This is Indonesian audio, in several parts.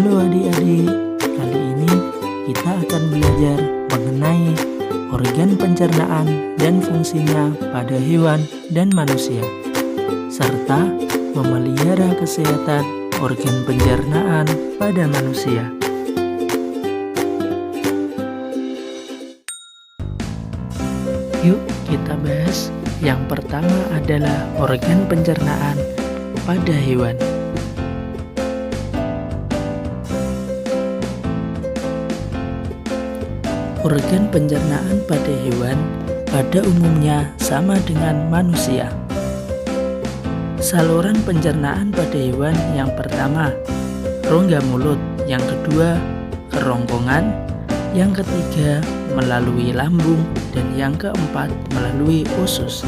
Halo adik-adik, kali ini kita akan belajar mengenai organ pencernaan dan fungsinya pada hewan dan manusia, serta memelihara kesehatan organ pencernaan pada manusia. Yuk kita bahas. Yang pertama adalah organ pencernaan pada hewan. Organ pencernaan pada hewan pada umumnya sama dengan manusia. Saluran pencernaan pada hewan yang pertama, rongga mulut, yang kedua, kerongkongan, yang ketiga, melalui lambung, dan yang keempat, melalui usus.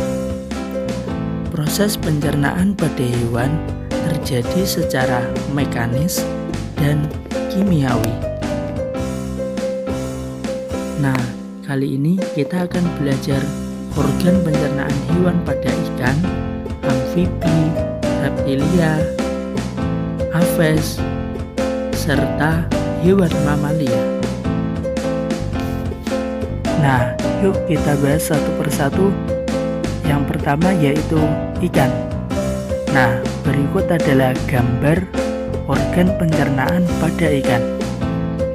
Proses pencernaan pada hewan terjadi secara mekanis dan kimiawi. Nah, kali ini kita akan belajar organ pencernaan hewan pada ikan, amfibi, reptilia, aves, serta hewan mamalia. Nah, yuk kita bahas satu persatu. Yang pertama yaitu ikan. Nah, berikut adalah gambar organ pencernaan pada ikan,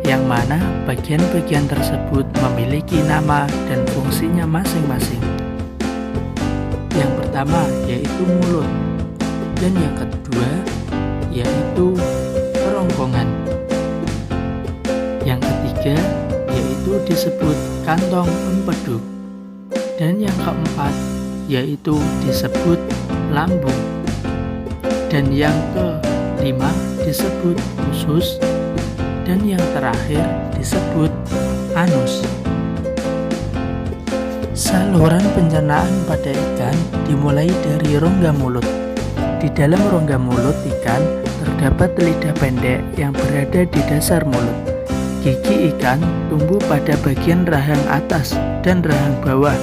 yang mana bagian-bagian tersebut memiliki nama dan fungsinya masing-masing. Yang pertama yaitu mulut, dan yang kedua yaitu kerongkongan. Yang ketiga yaitu disebut kantong empedu, dan yang keempat yaitu disebut lambung, dan yang kelima disebut usus, dan yang terakhir disebut anus. Saluran pencernaan pada ikan dimulai dari rongga mulut. Di dalam rongga mulut ikan terdapat lidah pendek yang berada di dasar mulut. Gigi ikan tumbuh pada bagian rahang atas dan rahang bawah.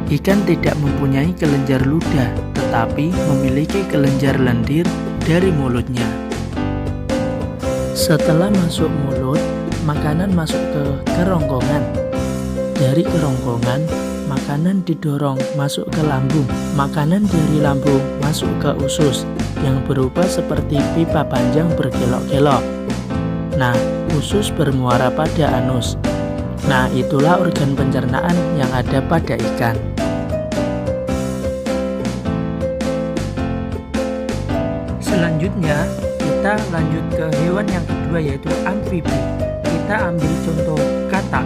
Ikan tidak mempunyai kelenjar ludah, tetapi memiliki kelenjar lendir dari mulutnya. Setelah masuk mulut, makanan masuk ke kerongkongan. Dari kerongkongan, makanan didorong masuk ke lambung. Makanan dari lambung masuk ke usus, yang berupa seperti pipa panjang berkelok-kelok. Nah, usus bermuara pada anus. Nah, itulah organ pencernaan yang ada pada ikan. Selanjutnya, kita lanjut ke hewan yang kedua yaitu amfibi. Kita ambil contoh katak.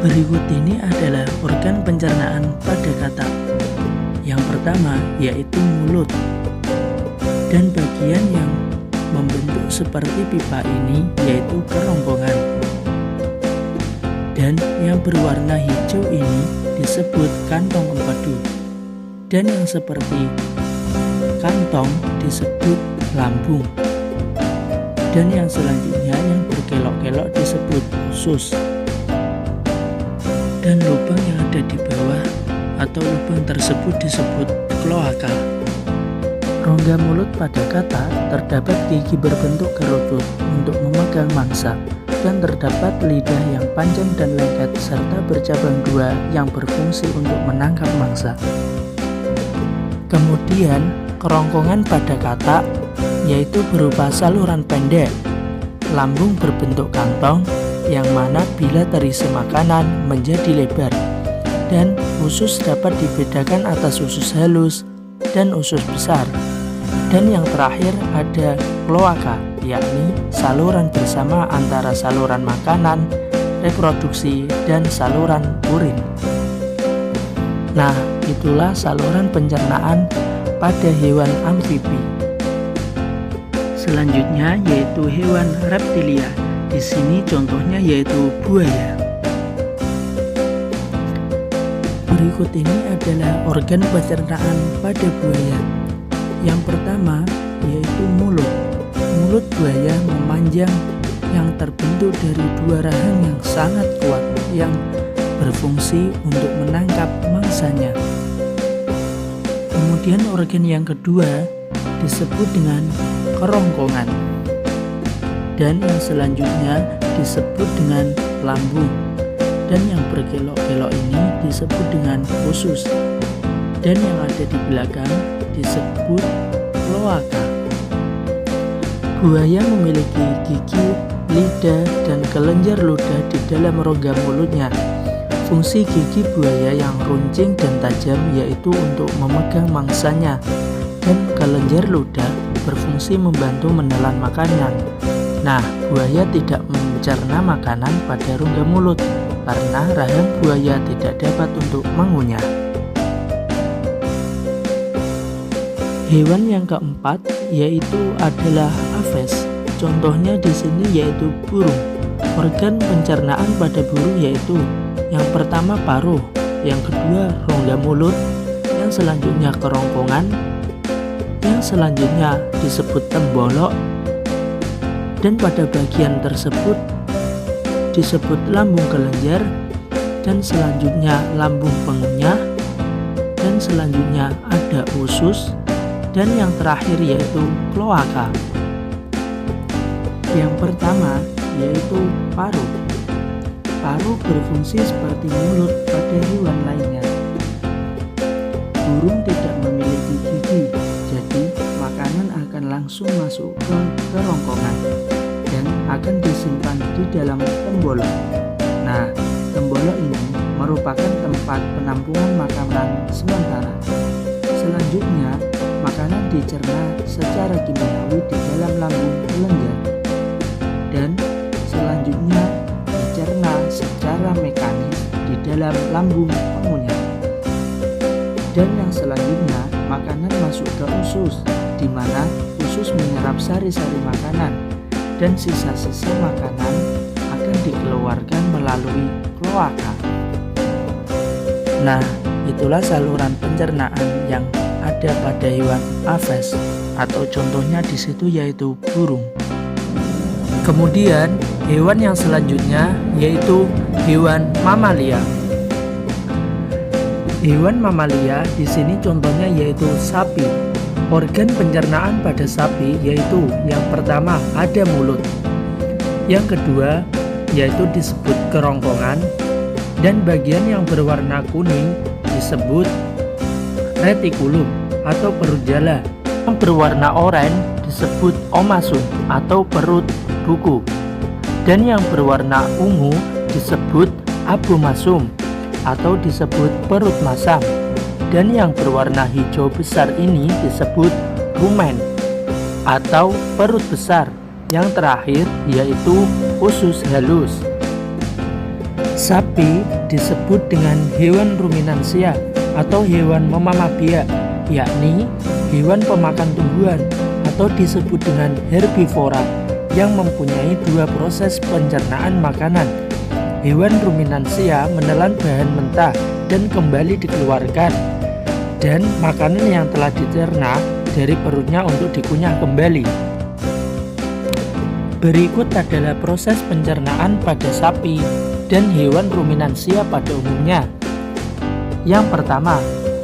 Berikut ini adalah organ pencernaan pada katak. Yang pertama yaitu mulut, dan bagian yang membentuk seperti pipa ini yaitu kerongkongan. Dan yang berwarna hijau ini disebut kantong empedu, dan yang seperti kantong disebut lambung, dan yang selanjutnya yang berkelok-kelok disebut usus, dan lubang yang ada di bawah atau lubang tersebut disebut kloaka. Rongga mulut pada katak terdapat gigi berbentuk kerucut untuk memegang mangsa, dan terdapat lidah yang panjang dan lengket serta bercabang dua yang berfungsi untuk menangkap mangsa. Kemudian kerongkongan pada katak yaitu berupa saluran pendek, lambung berbentuk kantong yang mana bila terisi makanan menjadi lebar, dan usus dapat dibedakan atas usus halus dan usus besar. Dan yang terakhir ada kloaka, yakni saluran bersama antara saluran makanan, reproduksi, dan saluran urin. Nah, itulah saluran pencernaan pada hewan amfibi. Selanjutnya yaitu hewan reptilia. Di sini contohnya yaitu buaya. Berikut ini adalah organ pencernaan pada buaya. Yang pertama yaitu mulut. Mulut buaya memanjang yang terbentuk dari dua rahang yang sangat kuat yang berfungsi untuk menangkap mangsanya. Kemudian organ yang kedua disebut dengan kerongkongan. dan yang selanjutnya disebut dengan lambung, dan yang berkelok-kelok ini disebut dengan usus, dan yang ada di belakang disebut kloaka. Buaya memiliki gigi, lidah, dan kelenjar ludah di dalam rongga mulutnya. Fungsi gigi buaya yang runcing dan tajam yaitu untuk memegang mangsanya, dan kelenjar ludah berfungsi membantu menelan makanan. Nah, buaya tidak mencerna makanan pada rongga mulut karena rahang buaya tidak dapat untuk mengunyah. Hewan yang keempat yaitu adalah aves. Contohnya di sini yaitu burung. Organ pencernaan pada burung yaitu yang pertama paruh, yang kedua rongga mulut, yang selanjutnya kerongkongan, yang selanjutnya disebut tembolok, dan pada bagian tersebut disebut lambung kelenjar, dan selanjutnya lambung pengunyah, dan selanjutnya ada usus, dan yang terakhir yaitu kloaka. Yang pertama yaitu paruh. Paruh berfungsi seperti mulut pada hewan lainnya. Burung tidak memiliki gigi, jadi makanan akan langsung masuk ke kerongkongan dan akan disimpan di dalam tembolok. Nah, tembolok ini merupakan tempat penampungan makanan sementara. Selanjutnya, makanan dicerna secara kimiawi di dalam lambung kelenjar, dan selanjutnya dicerna secara mekanis di dalam lambung pengunyah. Dan yang selanjutnya makanan masuk ke usus, di mana usus menyerap sari-sari makanan, dan sisa-sisa makanan akan dikeluarkan melalui kloaka. Nah, itulah saluran pencernaan yang ada pada hewan aves, atau contohnya di situ yaitu burung. Kemudian hewan yang selanjutnya yaitu hewan mamalia. Hewan mamalia di sini contohnya yaitu sapi. Organ pencernaan pada sapi yaitu yang pertama ada mulut, yang kedua yaitu disebut kerongkongan, dan bagian yang berwarna kuning disebut retikulum atau perut jala. Yang berwarna oranye disebut omasum atau perut buku, dan yang berwarna ungu disebut abomasum atau disebut perut masam, dan yang berwarna hijau besar ini disebut rumen atau perut besar. Yang terakhir yaitu usus halus. Sapi disebut dengan hewan ruminansia atau hewan memamah biak, yakni hewan pemakan tumbuhan, atau disebut dengan herbivora yang mempunyai dua proses pencernaan makanan. Hewan ruminansia menelan bahan mentah dan kembali dikeluarkan, dan makanan yang telah dicerna dari perutnya untuk dikunyah kembali. Berikut adalah proses pencernaan pada sapi dan hewan ruminansia pada umumnya. Yang pertama,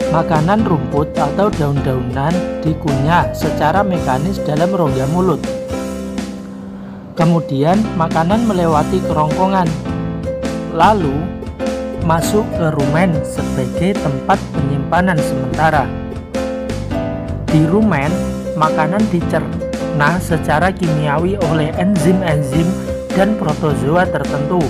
makanan rumput atau daun-daunan dikunyah secara mekanis dalam rongga mulut. Kemudian makanan melewati kerongkongan, lalu masuk ke rumen sebagai tempat penyimpanan sementara. Di rumen, makanan dicerna secara kimiawi oleh enzim-enzim dan protozoa tertentu.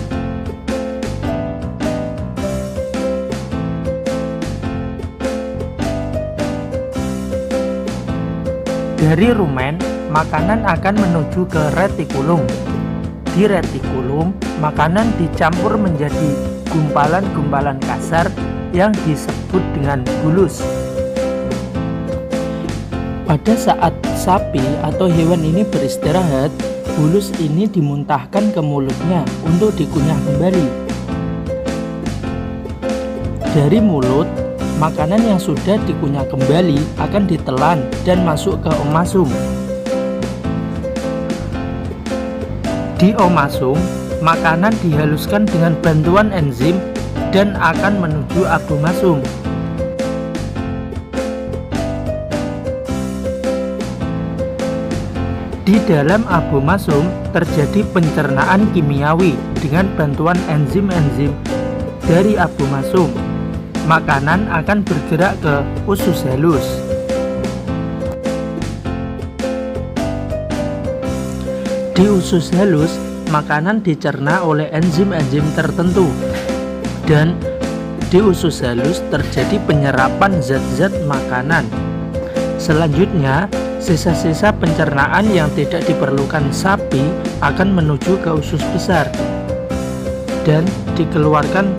Dari rumen, makanan akan menuju ke retikulum. Di retikulum, makanan dicampur menjadi gumpalan-gumpalan kasar yang disebut dengan bulus. Pada saat sapi atau hewan ini beristirahat, bulus ini dimuntahkan ke mulutnya untuk dikunyah kembali. Dari mulut, makanan yang sudah dikunyah kembali akan ditelan dan masuk ke omasum. Di omasum, makanan dihaluskan dengan bantuan enzim dan akan menuju abomasum. Di dalam abomasum terjadi pencernaan kimiawi dengan bantuan enzim-enzim dari abomasum. Makanan akan bergerak ke usus halus. Di usus halus, makanan dicerna oleh enzim-enzim tertentu, dan di usus halus terjadi penyerapan zat-zat makanan. Selanjutnya, sisa-sisa pencernaan yang tidak diperlukan sapi akan menuju ke usus besar dan dikeluarkan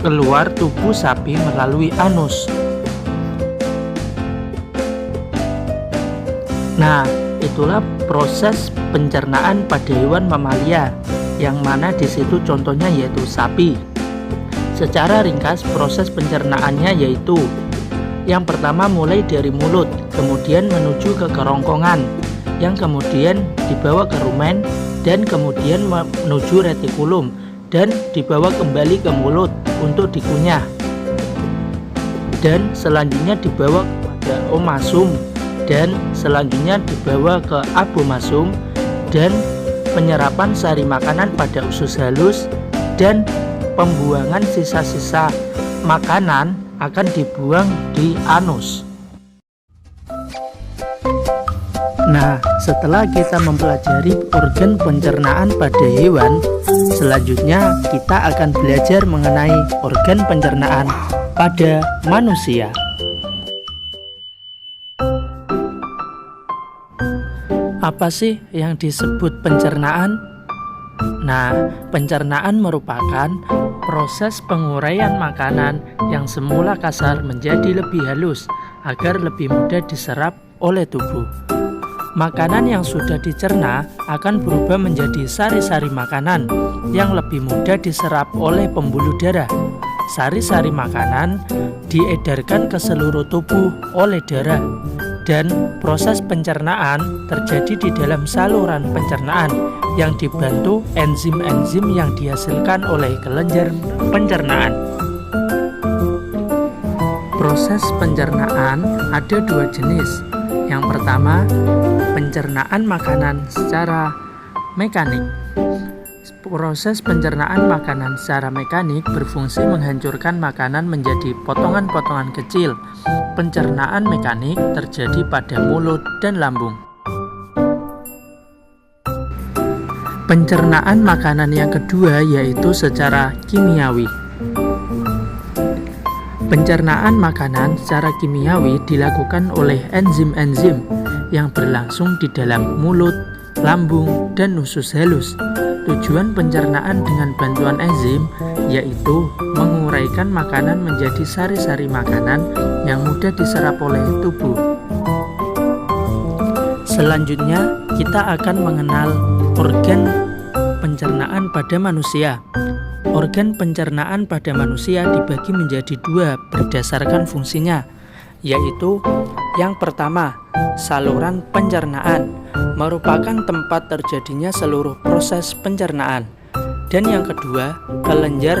keluar tubuh sapi melalui anus. Nah, itulah proses pencernaan pada hewan mamalia, yang mana di situ contohnya yaitu sapi. Secara ringkas, proses pencernaannya yaitu yang pertama mulai dari mulut, kemudian menuju ke kerongkongan, yang kemudian dibawa ke rumen, dan kemudian menuju retikulum, dan dibawa kembali ke mulut untuk dikunyah. Dan selanjutnya dibawa kepada omasum, dan selanjutnya dibawa ke abomasum, dan penyerapan sari makanan pada usus halus, dan pembuangan sisa-sisa makanan akan dibuang di anus. Nah, setelah kita mempelajari organ pencernaan pada hewan, selanjutnya kita akan belajar mengenai organ pencernaan pada manusia. Apa sih yang disebut pencernaan? Nah, pencernaan merupakan proses penguraian makanan yang semula kasar menjadi lebih halus agar lebih mudah diserap oleh tubuh. Makanan yang sudah dicerna akan berubah menjadi sari-sari makanan yang lebih mudah diserap oleh pembuluh darah. Sari-sari makanan diedarkan ke seluruh tubuh oleh darah, dan proses pencernaan terjadi di dalam saluran pencernaan yang dibantu enzim-enzim yang dihasilkan oleh kelenjar pencernaan. Proses pencernaan ada dua jenis. Yang pertama, pencernaan makanan secara mekanik. Proses pencernaan makanan secara mekanik berfungsi menghancurkan makanan menjadi potongan-potongan kecil. Pencernaan mekanik terjadi pada mulut dan lambung. Pencernaan makanan yang kedua yaitu secara kimiawi. Pencernaan makanan secara kimiawi dilakukan oleh enzim-enzim yang berlangsung di dalam mulut, lambung, dan usus halus. Tujuan pencernaan dengan bantuan enzim yaitu menguraikan makanan menjadi sari-sari makanan yang mudah diserap oleh tubuh. Selanjutnya, kita akan mengenal organ pencernaan pada manusia. Organ pencernaan pada manusia dibagi menjadi dua berdasarkan fungsinya, yaitu yang pertama, saluran pencernaan merupakan tempat terjadinya seluruh proses pencernaan. Dan yang kedua, kelenjar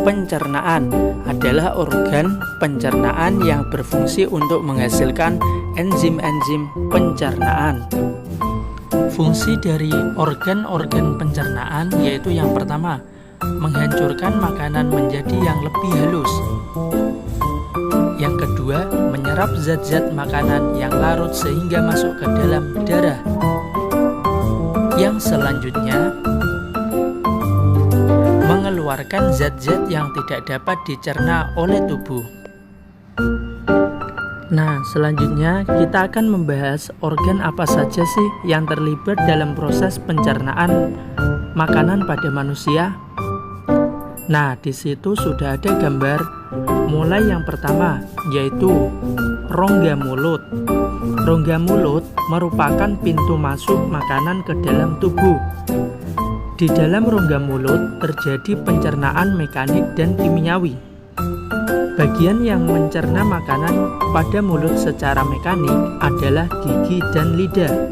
pencernaan adalah organ pencernaan yang berfungsi untuk menghasilkan enzim-enzim pencernaan. Fungsi dari organ-organ pencernaan yaitu yang pertama, menghancurkan makanan menjadi yang lebih halus. Yang kedua, menyerap zat-zat makanan yang larut sehingga masuk ke dalam darah. Yang selanjutnya, mengeluarkan zat-zat yang tidak dapat dicerna oleh tubuh. Nah, selanjutnya kita akan membahas organ apa saja sih yang terlibat dalam proses pencernaan makanan pada manusia. Nah, di situ sudah ada gambar mulai yang pertama, yaitu rongga mulut. Rongga mulut merupakan pintu masuk makanan ke dalam tubuh. Di dalam rongga mulut terjadi pencernaan mekanik dan kimiawi. Bagian yang mencerna makanan pada mulut secara mekanik adalah gigi dan lidah.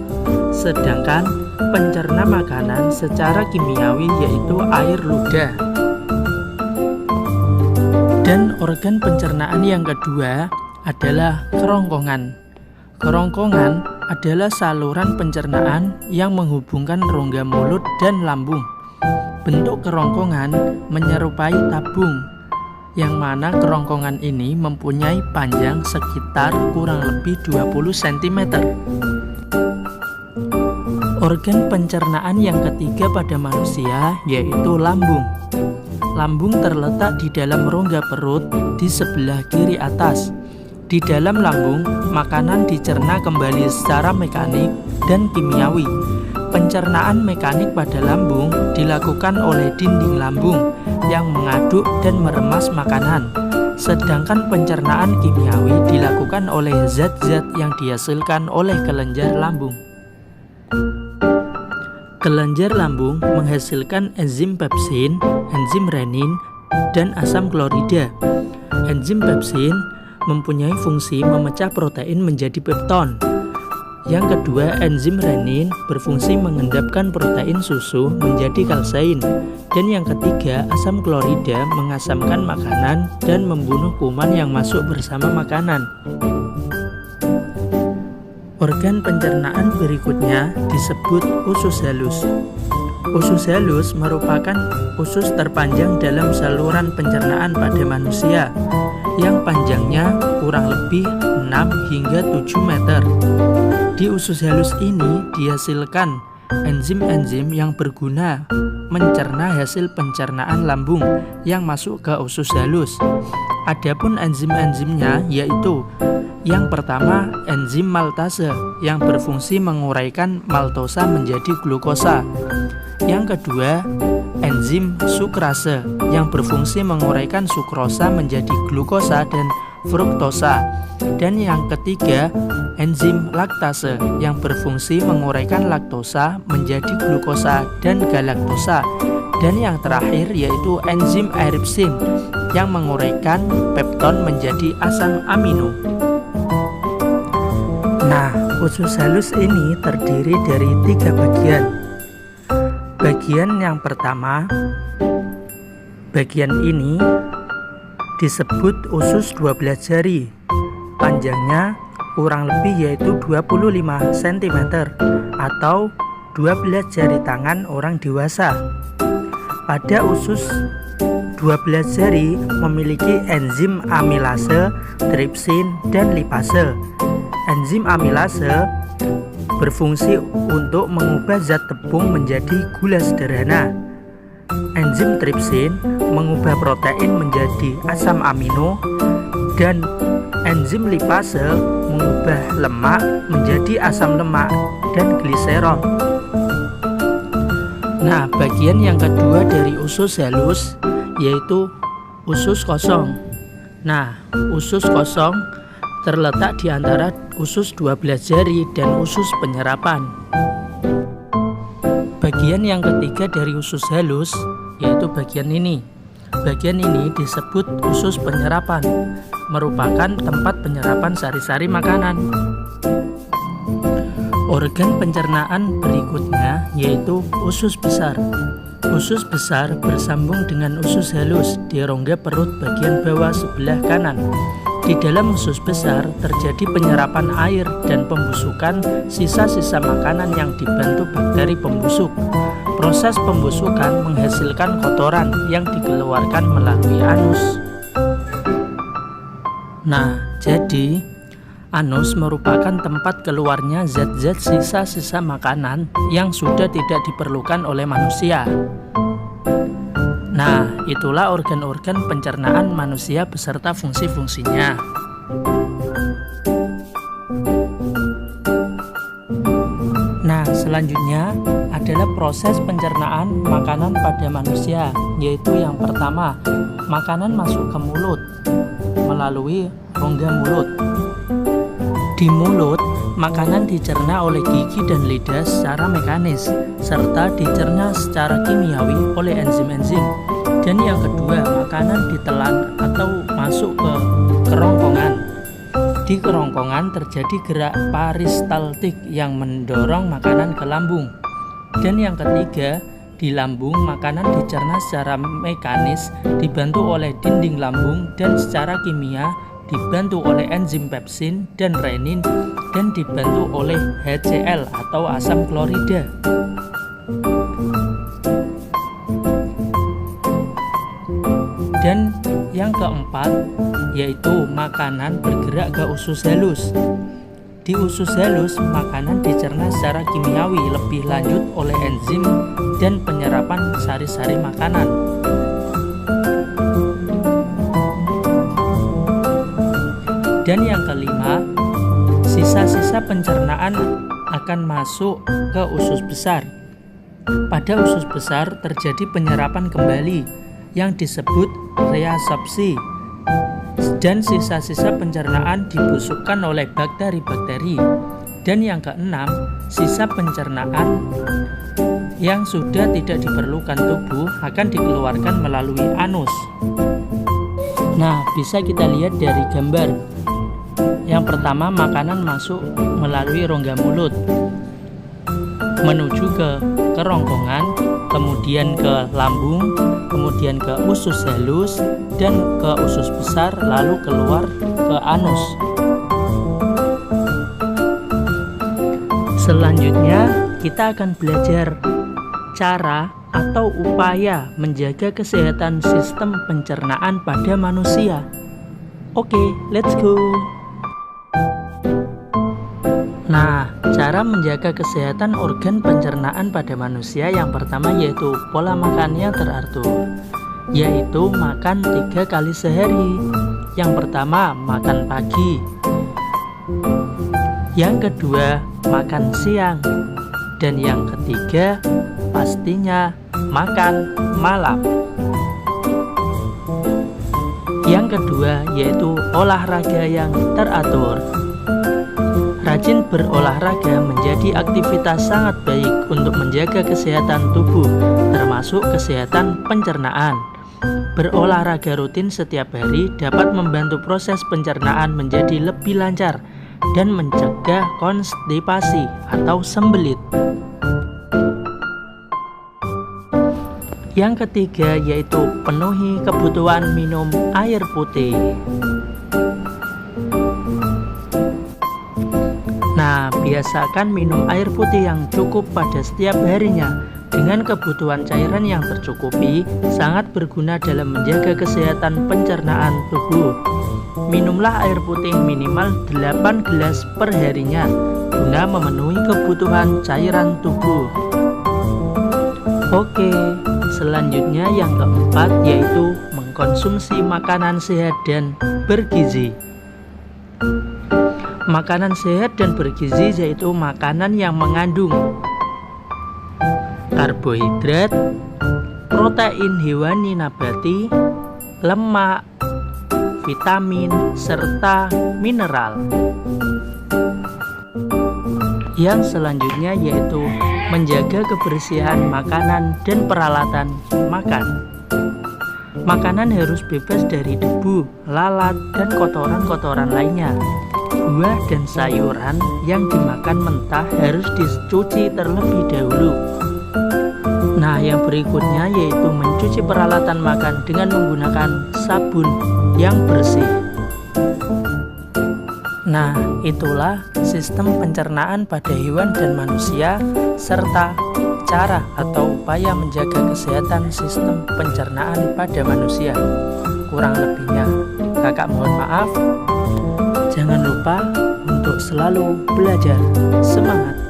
Sedangkan pencerna makanan secara kimiawi yaitu air ludah. Dan organ pencernaan yang kedua adalah kerongkongan. Kerongkongan adalah saluran pencernaan yang menghubungkan rongga mulut dan lambung. Bentuk kerongkongan menyerupai tabung, yang mana kerongkongan ini mempunyai panjang sekitar kurang lebih 20 cm. Organ pencernaan yang ketiga pada manusia yaitu lambung. Lambung terletak di dalam rongga perut di sebelah kiri atas. Di dalam lambung, makanan dicerna kembali secara mekanik dan kimiawi. Pencernaan mekanik pada lambung dilakukan oleh dinding lambung yang mengaduk dan meremas makanan. Sedangkan pencernaan kimiawi dilakukan oleh zat-zat yang dihasilkan oleh kelenjar lambung. Kelenjar lambung menghasilkan enzim pepsin, enzim renin, dan asam klorida. Enzim pepsin mempunyai fungsi memecah protein menjadi pepton. Yang kedua, enzim renin berfungsi mengendapkan protein susu menjadi kalsein. Dan yang ketiga, asam klorida mengasamkan makanan dan membunuh kuman yang masuk bersama makanan. Organ pencernaan berikutnya disebut usus halus. Usus halus merupakan usus terpanjang dalam saluran pencernaan pada manusia, yang panjangnya kurang lebih 6 hingga 7 meter. Di usus halus ini dihasilkan enzim-enzim yang berguna mencerna hasil pencernaan lambung yang masuk ke usus halus. Adapun enzim-enzimnya yaitu yang pertama, enzim maltase yang berfungsi menguraikan maltosa menjadi glukosa. Yang kedua, enzim sukrase yang berfungsi menguraikan sukrosa menjadi glukosa dan fruktosa. Dan yang ketiga, enzim laktase yang berfungsi menguraikan laktosa menjadi glukosa dan galaktosa. Dan yang terakhir yaitu enzim airipsin yang menguraikan pepton menjadi asam amino. Nah, usus halus ini terdiri dari 3 bagian. Bagian yang pertama, bagian ini disebut usus 12 jari. Panjangnya kurang lebih yaitu 25 cm atau 12 jari tangan orang dewasa. Pada usus 12 jari memiliki enzim amilase, tripsin, dan lipase. Enzim amilase berfungsi untuk mengubah zat tepung menjadi gula sederhana. Enzim tripsin mengubah protein menjadi asam amino, dan enzim lipase mengubah lemak menjadi asam lemak dan gliserol. Nah, bagian yang kedua dari usus halus yaitu usus kosong. Nah, usus kosong terletak di antara usus 12 jari dan usus penyerapan. Bagian yang ketiga dari usus halus yaitu bagian ini. Bagian ini disebut usus penyerapan, merupakan tempat penyerapan sari-sari makanan. Organ pencernaan berikutnya yaitu usus besar. Usus besar bersambung dengan usus halus di rongga perut bagian bawah sebelah kanan. Di dalam usus besar terjadi penyerapan air dan pembusukan sisa-sisa makanan yang dibantu bakteri pembusuk. Proses pembusukan menghasilkan kotoran yang dikeluarkan melalui anus. Nah, jadi anus merupakan tempat keluarnya zat-zat sisa-sisa makanan yang sudah tidak diperlukan oleh manusia. Nah, itulah organ-organ pencernaan manusia beserta fungsi-fungsinya. Nah, selanjutnya adalah proses pencernaan makanan pada manusia, yaitu yang pertama, makanan masuk ke mulut melalui rongga mulut. Di mulut, makanan dicerna oleh gigi dan lidah secara mekanis, serta dicerna secara kimiawi oleh enzim-enzim. Dan yang kedua, makanan ditelan atau masuk ke kerongkongan. Di kerongkongan terjadi gerak peristaltik yang mendorong makanan ke lambung. Dan yang ketiga, di lambung makanan dicerna secara mekanis dibantu oleh dinding lambung dan secara kimia dibantu oleh enzim pepsin dan renin dan dibantu oleh HCl atau asam klorida. Dan yang keempat yaitu makanan bergerak ke usus halus. Di usus halus, makanan dicerna secara kimiawi lebih lanjut oleh enzim dan penyerapan sari-sari makanan. Dan yang kelima, sisa-sisa pencernaan akan masuk ke usus besar. Pada usus besar terjadi penyerapan kembali yang disebut reabsorpsi. Dan sisa-sisa pencernaan dibusukkan oleh bakteri-bakteri. Dan yang keenam, sisa pencernaan yang sudah tidak diperlukan tubuh akan dikeluarkan melalui anus. Nah, bisa kita lihat dari gambar. Yang pertama, makanan masuk melalui rongga mulut menuju ke kerongkongan, kemudian ke lambung, kemudian ke usus halus, dan ke usus besar, lalu keluar ke anus. Selanjutnya, kita akan belajar cara atau upaya menjaga kesehatan sistem pencernaan pada manusia. Oke, let's go. Nah, cara menjaga kesehatan organ pencernaan pada manusia yang pertama yaitu pola makannya teratur, yaitu makan 3 kali sehari. Yang pertama, makan pagi. Yang kedua, makan siang. Dan yang ketiga, pastinya makan malam. Yang kedua yaitu olahraga yang teratur. Rajin berolahraga menjadi aktivitas sangat baik untuk menjaga kesehatan tubuh, termasuk kesehatan pencernaan. Berolahraga rutin setiap hari dapat membantu proses pencernaan menjadi lebih lancar dan mencegah konstipasi atau sembelit. Yang ketiga yaitu penuhi kebutuhan minum air putih. Nah, biasakan minum air putih yang cukup pada setiap harinya. Dengan kebutuhan cairan yang tercukupi, sangat berguna dalam menjaga kesehatan pencernaan tubuh. Minumlah air putih minimal 8 gelas per harinya, guna memenuhi kebutuhan cairan tubuh. Oke, selanjutnya yang keempat yaitu mengkonsumsi makanan sehat dan bergizi. Makanan sehat dan bergizi yaitu makanan yang mengandung karbohidrat, protein hewani nabati, lemak, vitamin, serta mineral. Yang selanjutnya yaitu menjaga kebersihan makanan dan peralatan makan. Makanan harus bebas dari debu, lalat, dan kotoran-kotoran lainnya. Buah dan sayuran yang dimakan mentah harus dicuci terlebih dahulu. Nah, yang berikutnya yaitu mencuci peralatan makan dengan menggunakan sabun yang bersih. Nah, itulah sistem pencernaan pada hewan dan manusia serta cara atau upaya menjaga kesehatan sistem pencernaan pada manusia. Kurang lebihnya, kakak mohon maaf. Jangan lupa untuk selalu belajar. Semangat!